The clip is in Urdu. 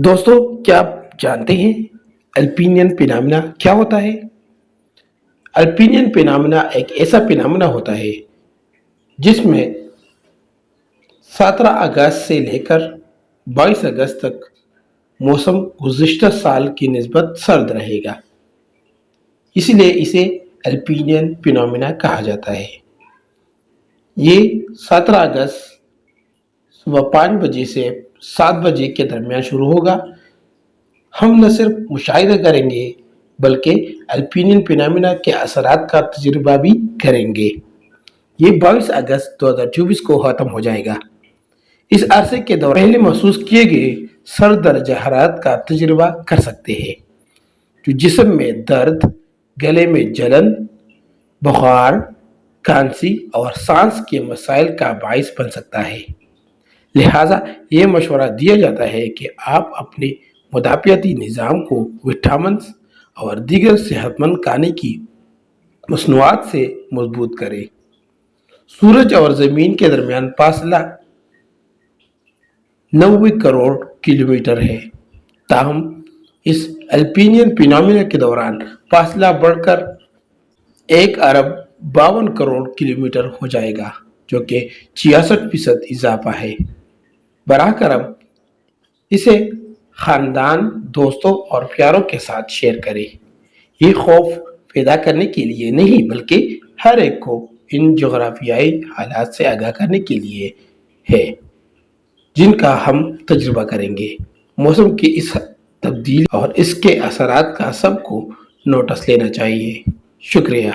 دوستو، کیا آپ جانتے ہیں الپینین پینامنا کیا ہوتا ہے؟ الپینین پینامنا ایک ایسا پینامنا ہوتا ہے جس میں 17 اگست سے لے کر 22 اگست تک موسم گزشتہ سال کی نسبت سرد رہے گا۔ اس لیے اسے الپینین پینامنا کہا جاتا ہے۔ یہ 17 اگست صبح 5 بجے سے 7 بجے کے درمیان شروع ہوگا۔ ہم نہ صرف مشاہدہ کریں گے بلکہ الپینین پینامنا کے اثرات کا تجربہ بھی کریں گے۔ یہ 22 اگست 2024 کو ختم ہو جائے گا۔ اس عرصے کے دوران پہلے محسوس کیے گئے سرد درجہ حرارت کا تجربہ کر سکتے ہیں، جو جسم میں درد، گلے میں جلن، بخار، کھانسی اور سانس کے مسائل کا باعث بن سکتا ہے۔ لہٰذا یہ مشورہ دیا جاتا ہے کہ آپ اپنے مدافعتی نظام کو وٹامنز اور دیگر صحت مند کھانے کی مصنوعات سے مضبوط کریں۔ سورج اور زمین کے درمیان فاصلہ 90 کروڑ کلومیٹر ہے، تاہم اس الپینین پینامنا کے دوران فاصلہ بڑھ کر 1 ارب 52 کروڑ کلومیٹر ہو جائے گا، جو کہ 66% اضافہ ہے۔ براہ کرم اسے خاندان، دوستوں اور پیاروں کے ساتھ شیئر کریں۔ یہ خوف پیدا کرنے کے لیے نہیں بلکہ ہر ایک کو ان جغرافیائی حالات سے آگاہ کرنے کے لیے ہے جن کا ہم تجربہ کریں گے۔ موسم کی اس تبدیلی اور اس کے اثرات کا سب کو نوٹس لینا چاہیے۔ شکریہ۔